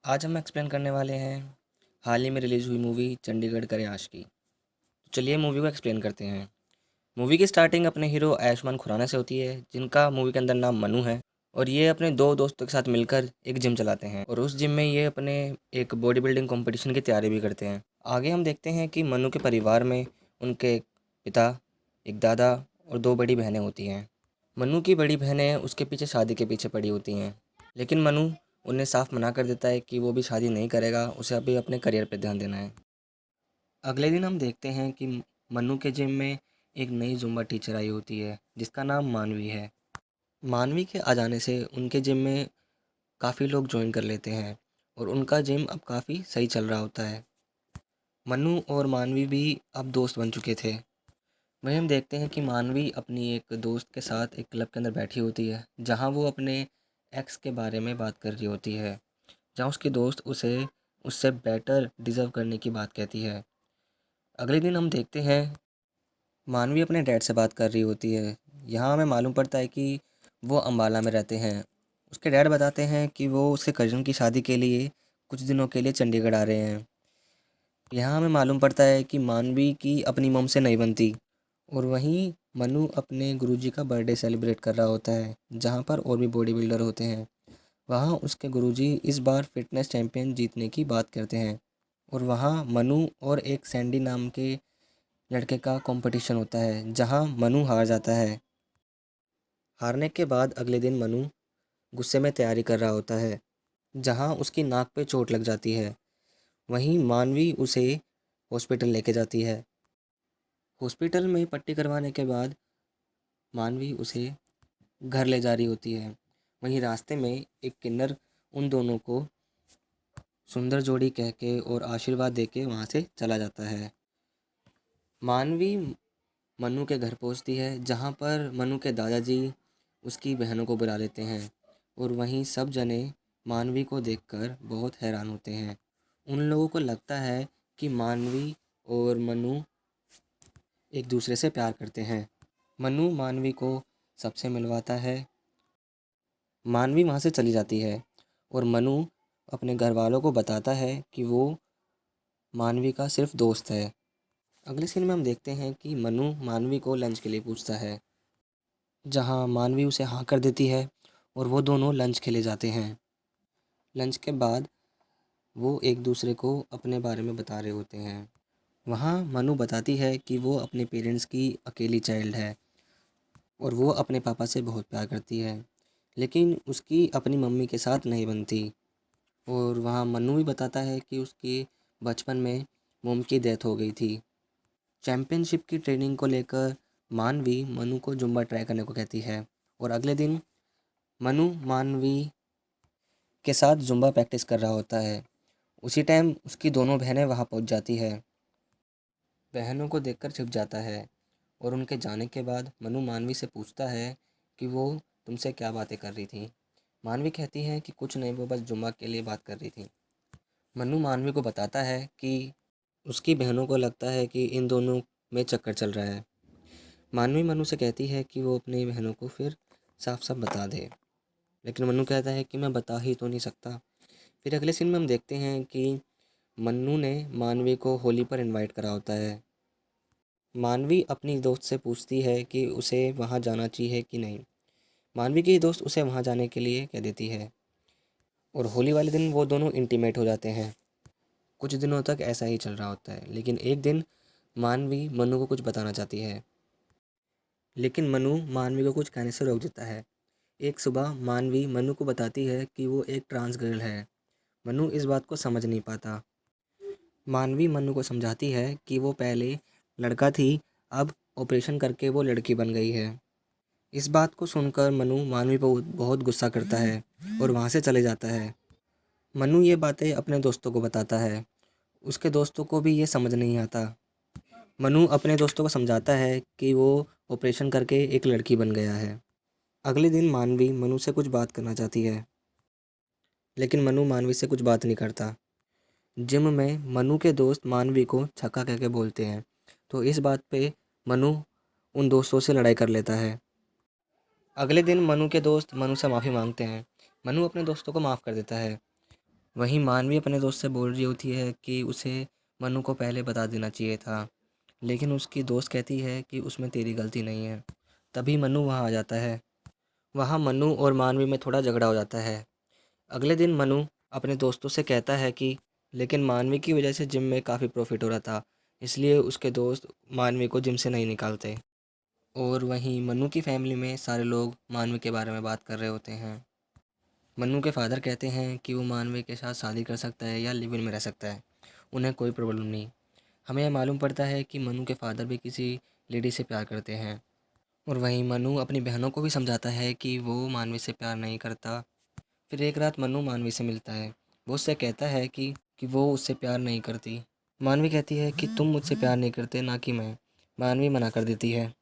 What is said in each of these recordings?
आज हम एक्सप्लेन करने वाले हैं हाल ही में रिलीज़ हुई मूवी चंडीगढ़ करे आशिकी। तो चलिए मूवी को एक्सप्लेन करते हैं। मूवी की स्टार्टिंग अपने हीरो आयुष्मान खुराना से होती है, जिनका मूवी के अंदर नाम मनु है। और ये अपने दो दोस्तों के साथ मिलकर एक जिम चलाते हैं और उस जिम में ये अपने एक बॉडी बिल्डिंग कंपटीशन की तैयारी भी करते हैं। आगे हम देखते हैं कि मनु के परिवार में उनके पिता, एक दादा और दो बड़ी बहनें होती हैं। मनु की बड़ी बहनें उसके पीछे शादी के पीछे पड़ी होती हैं, लेकिन मनु उन्हें साफ मना कर देता है कि वो भी शादी नहीं करेगा, उसे अभी अपने करियर पर ध्यान देना है। अगले दिन हम देखते हैं कि मनु के जिम में एक नई जुम्बा टीचर आई होती है, जिसका नाम मानवी है। मानवी के आ जाने से उनके जिम में काफ़ी लोग ज्वाइन कर लेते हैं और उनका जिम अब काफ़ी सही चल रहा होता है। मनु और मानवी भी अब दोस्त बन चुके थे। वहीं हम देखते हैं कि मानवी अपनी एक दोस्त के साथ एक क्लब के अंदर बैठी होती है, जहां वो अपने एक्स के बारे में बात कर रही होती है, जहां उसकी दोस्त उसे उससे बेटर डिज़र्व करने की बात कहती है। अगले दिन हम देखते हैं मानवी अपने डैड से बात कर रही होती है। यहाँ हमें मालूम पड़ता है कि वो अम्बाला में रहते हैं। उसके डैड बताते हैं कि वो उसके कज़न की शादी के लिए कुछ दिनों के लिए चंडीगढ़ आ रहे हैं। यहाँ हमें मालूम पड़ता है कि मानवी की अपनी मम से नहीं बनती। और वहीं मनु अपने गुरुजी का बर्थडे सेलिब्रेट कर रहा होता है, जहाँ पर और भी बॉडी बिल्डर होते हैं। वहाँ उसके गुरुजी इस बार फिटनेस चैंपियन जीतने की बात करते हैं और वहाँ मनु और एक सैंडी नाम के लड़के का कंपटीशन होता है, जहाँ मनु हार जाता है। हारने के बाद अगले दिन मनु गुस्से में तैयारी कर रहा होता है, जहाँ उसकी नाक पे चोट लग जाती है। वहीं मानवी उसे हॉस्पिटल लेके जाती है। हॉस्पिटल में पट्टी करवाने के बाद मानवी उसे घर ले जा रही होती है। वहीं रास्ते में एक किन्नर उन दोनों को सुंदर जोड़ी कह के और आशीर्वाद दे के वहाँ से चला जाता है। मानवी मनु के घर पहुँचती है, जहाँ पर मनु के दादाजी उसकी बहनों को बुला लेते हैं और वहीं सब जने मानवी को देखकर बहुत हैरान होते हैं। उन लोगों को लगता है कि मानवी और मनु एक दूसरे से प्यार करते हैं। मनु मानवी को सबसे मिलवाता है। मानवी वहाँ से चली जाती है और मनु अपने घर वालों को बताता है कि वो मानवी का सिर्फ दोस्त है। अगले सीन में हम देखते हैं कि मनु मानवी को लंच के लिए पूछता है, जहाँ मानवी उसे हाँ कर देती है और वो दोनों लंच के लिए जाते हैं। लंच के बाद वो एक दूसरे को अपने बारे में बता रहे होते हैं। वहाँ मनु बताती है कि वो अपने पेरेंट्स की अकेली चाइल्ड है और वो अपने पापा से बहुत प्यार करती है, लेकिन उसकी अपनी मम्मी के साथ नहीं बनती। और वहाँ मन्नू भी बताता है कि उसकी बचपन में मोम की डेथ हो गई थी। चैम्पियनशिप की ट्रेनिंग को लेकर मानवी मनु को जुम्बा ट्राई करने को कहती है और अगले दिन मनु मानवी के साथ जुम्बा प्रैक्टिस कर रहा होता है। उसी टाइम उसकी दोनों बहनें वहाँ पहुँच जाती है। बहनों को देखकर छिप जाता है और उनके जाने के बाद मनु मानवी से पूछता है कि वो तुमसे क्या बातें कर रही थी। मानवी कहती है कि कुछ नहीं, वो बस जुम्बा के लिए बात कर रही थी। मन्नू मानवी को बताता है कि उसकी बहनों को लगता है कि इन दोनों में चक्कर चल रहा है। मानवी मन्नू से कहती है कि वो अपनी बहनों को फिर साफ साफ बता दे, लेकिन मन्नू कहता है कि मैं बता ही तो नहीं सकता। फिर अगले सीन में हम देखते हैं कि मन्नू ने मानवी को होली पर इनवाइट करा होता है। मानवी अपनी दोस्त से पूछती है कि उसे वहाँ जाना चाहिए कि नहीं। मानवी की दोस्त उसे वहाँ जाने के लिए कह देती है और होली वाले दिन वो दोनों इंटीमेट हो जाते हैं। कुछ दिनों तक ऐसा ही चल रहा होता है, लेकिन एक दिन मानवी मनु को कुछ बताना चाहती है, लेकिन मनु मानवी को कुछ कहने से रोक देता है। एक सुबह मानवी मनु को बताती है कि वो एक ट्रांस गर्ल है। मनु इस बात को समझ नहीं पाता। मानवी मनु को समझाती है कि वो पहले लड़का थी, अब ऑपरेशन करके वो लड़की बन गई है। इस बात को सुनकर मनु मानवी पर बहुत गुस्सा करता है और वहाँ से चले जाता है। मनु ये बातें अपने दोस्तों को बताता है। उसके दोस्तों को भी ये समझ नहीं आता। मनु अपने दोस्तों को समझाता है कि वो ऑपरेशन करके एक लड़की बन गया है। अगले दिन मानवी मनु से कुछ बात करना चाहती है, लेकिन मनु मानवी से कुछ बात नहीं करता। जिम में मनु के दोस्त मानवी को छक्का कह के बोलते हैं, तो इस बात पे मनु उन दोस्तों से लड़ाई कर लेता है। अगले दिन मनु के दोस्त मनु से माफ़ी मांगते हैं। मनु अपने दोस्तों को माफ़ कर देता है वहीं मानवी अपने दोस्त से बोल रही होती है कि उसे मनु को पहले बता देना चाहिए था, लेकिन उसकी दोस्त कहती है कि उसमें तेरी गलती नहीं है। तभी मनु वहाँ आ जाता है। वहाँ मनु और मानवी में थोड़ा झगड़ा हो जाता है। अगले दिन मनु अपने दोस्तों से कहता है कि लेकिन मानवी की वजह से जिम में काफ़ी प्रॉफिट हो रहा था, इसलिए उसके दोस्त मानवी को जिम से नहीं निकालते। और वहीं मनु की फैमिली में सारे लोग मानवी के बारे में बात कर रहे होते हैं। मन्नू के फादर कहते हैं कि वो मानवी के साथ शादी कर सकता है या लिव इन में रह सकता है, उन्हें कोई प्रॉब्लम नहीं। हमें यह मालूम पड़ता है कि मन्नू के फादर भी किसी लेडी से प्यार करते हैं। और वहीं मन्नू अपनी बहनों को भी समझाता है कि वो मानवी से प्यार नहीं करता। फिर एक रात मन्नू मानवी से मिलता है। वो उससे कहता है कि वो उससे प्यार नहीं करती। मानवी कहती है कि तुम मुझसे प्यार नहीं करते, ना कि मैं। मानवी मना कर देती है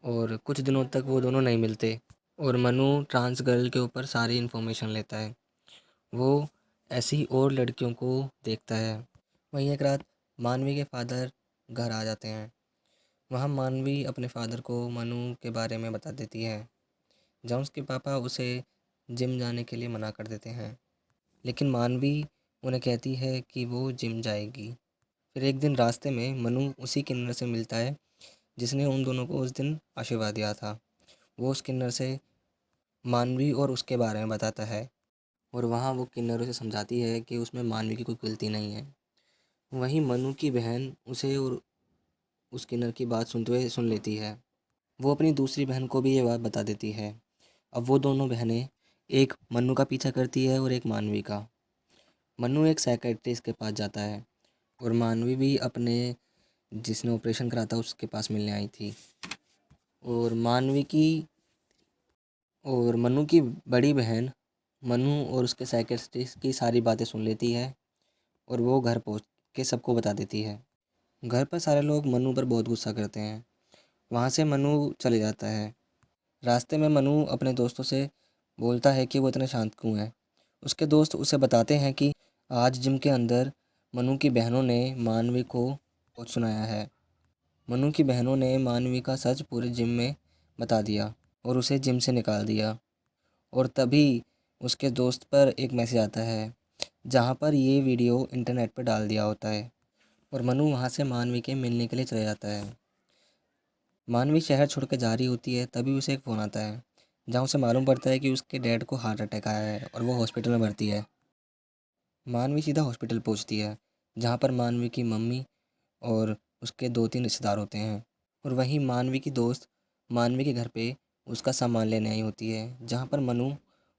और कुछ दिनों तक वो दोनों नहीं मिलते। और मनु ट्रांस गर्ल के ऊपर सारी इन्फॉर्मेशन लेता है। वो ऐसी और लड़कियों को देखता है। वहीं एक रात मानवी के फादर घर आ जाते हैं। वहाँ मानवी अपने फादर को मनु के बारे में बता देती है, जहाँ उसके पापा उसे जिम जाने के लिए मना कर देते हैं, लेकिन मानवी उन्हें कहती है कि वो जिम जाएगी। फिर एक दिन रास्ते में मनु उसी किन्नर से मिलता है जिसने उन दोनों को उस दिन आशीर्वाद दिया था। वो उस किन्नर से मानवी और उसके बारे में बताता है और वहाँ वो किन्नर उसे समझाती है कि उसमें मानवी की कोई गलती नहीं है। वहीं मनु की बहन उसे और उस किन्नर की बात सुनते हुए सुन लेती है। वो अपनी दूसरी बहन को भी ये बात बता देती है। अब वो दोनों बहनें, एक मन्नू का पीछा करती है और एक मानवी का। मन्नू एक साइकेट्रिस्ट के पास जाता है और मानवी भी अपने जिसने ऑपरेशन करा था उसके पास मिलने आई थी। और मानवी की और मन्नू की बड़ी बहन मन्नू और उसके साइकेट्रिस्ट की सारी बातें सुन लेती है और वो घर पहुंच के सबको बता देती है। घर पर सारे लोग मन्नू पर बहुत गुस्सा करते हैं। वहाँ से मन्नू चले जाता है। रास्ते में मन्नू अपने दोस्तों से बोलता है कि वो इतने शांत क्यों है। उसके दोस्त उसे बताते हैं कि आज जिम के अंदर मन्नू की बहनों ने मानवी को बहुत सुनाया है। मन्नू की बहनों ने मानवी का सच पूरे जिम में बता दिया और उसे जिम से निकाल दिया। और तभी उसके दोस्त पर एक मैसेज आता है जहाँ पर ये वीडियो इंटरनेट पर डाल दिया होता है और मनु वहाँ से मानवी के मिलने के लिए चला जाता है। मानवी शहर छोड़ के जा रही होती है, तभी उसे एक फ़ोन आता है जहाँ उसे मालूम पड़ता है कि उसके डैड को हार्ट अटैक आया है और वो हॉस्पिटल में भर्ती है। मानवी सीधा हॉस्पिटल पहुँचती है जहाँ पर मानवी की मम्मी और उसके 2-3 रिश्तेदार होते हैं। और वहीं मानवी की दोस्त मानवी के घर पे उसका सामान लेने आई होती है, जहाँ पर मनु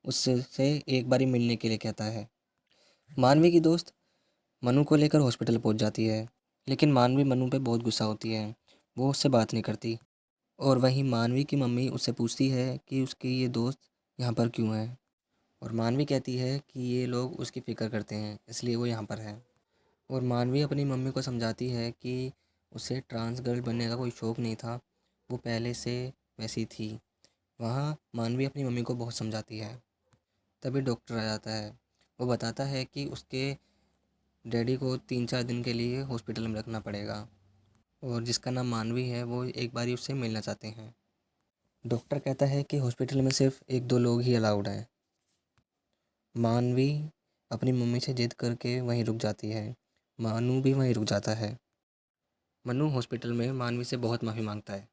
उससे एक बारी मिलने के लिए कहता है। मानवी की दोस्त मनु को लेकर हॉस्पिटल पहुंच जाती है, लेकिन मानवी मनु पे बहुत गुस्सा होती है। वो उससे बात नहीं करती। और वहीं मानवी की मम्मी उससे पूछती है कि उसके ये दोस्त यहाँ पर क्यों है। और मानवी कहती है कि ये लोग उसकी फ़िक्र करते हैं, इसलिए वो यहाँ पर है। और मानवी अपनी मम्मी को समझाती है कि उसे ट्रांस गर्ल बनने का कोई शौक़ नहीं था, वो पहले से वैसी थी। वहाँ मानवी अपनी मम्मी को बहुत समझाती है। तभी डॉक्टर आ जाता है। वो बताता है कि उसके डैडी को 3-4 दिन के लिए हॉस्पिटल में रखना पड़ेगा और जिसका नाम मानवी है वो एक बारी उससे मिलना चाहते हैं। डॉक्टर कहता है कि हॉस्पिटल में सिर्फ 1-2 लोग ही अलाउड हैं। मानवी अपनी मम्मी से जिद करके वहीं रुक जाती है। मानू भी वहीं रुक जाता है। मनु हॉस्पिटल में मानवी से बहुत माफ़ी मांगता है,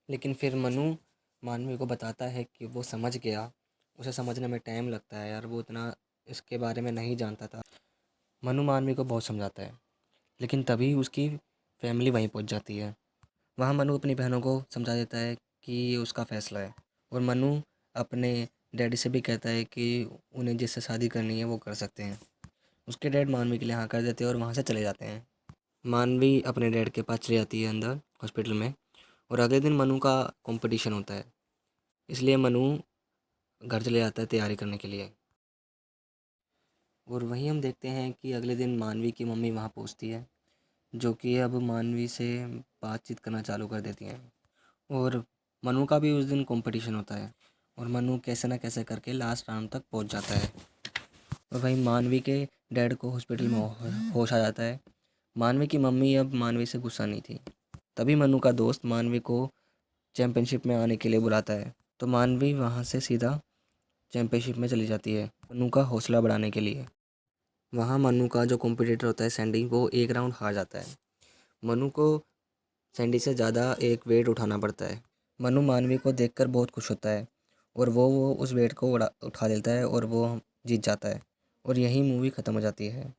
लेकिन फिर मनु मानवी को बताता है कि वो समझ गया। उसे समझने में टाइम लगता है यार, वो इतना इसके बारे में नहीं जानता था। मनु मानवी को बहुत समझाता है, लेकिन तभी उसकी फैमिली वहीं पहुंच जाती है। वहाँ मनु अपनी बहनों को समझा देता है कि ये उसका फ़ैसला है। और मनु अपने डैडी से भी कहता है कि उन्हें जिससे शादी करनी है वो कर सकते हैं। उसके डैड मानवी के लिए हाँ कर देते हैं और वहाँ से चले जाते हैं। मानवी अपने डैड के पास चली जाती है अंदर हॉस्पिटल में। और अगले दिन मनु का कंपटीशन होता है, इसलिए मनु घर चले जाता है तैयारी करने के लिए। और वहीं हम देखते हैं कि अगले दिन मानवी की मम्मी वहाँ पहुँचती है, जो कि अब मानवी से बातचीत करना चालू कर देती हैं। और मनु का भी उस दिन कंपटीशन होता है और मनु कैसे ना कैसे करके लास्ट राउंड तक पहुँच जाता है। और वहीं मानवी के डैड को हॉस्पिटल में होश आ जाता है। मानवी की मम्मी अब मानवी से गुस्सा नहीं थी। तभी मनु का दोस्त मानवी को चैम्पियनशिप में आने के लिए बुलाता है, तो मानवी वहाँ से सीधा चैम्पियनशिप में चली जाती है मनु का हौसला बढ़ाने के लिए। वहाँ मनु का जो कॉम्पिटिटर होता है सैंडी, वो एक राउंड हार जाता है। मनु को सैंडी से ज़्यादा एक वेट उठाना पड़ता है। मनु मानवी को देखकर बहुत खुश होता है और वो उस वेट को उठा लेता है और वो जीत जाता है और यही मूवी ख़त्म हो जाती है।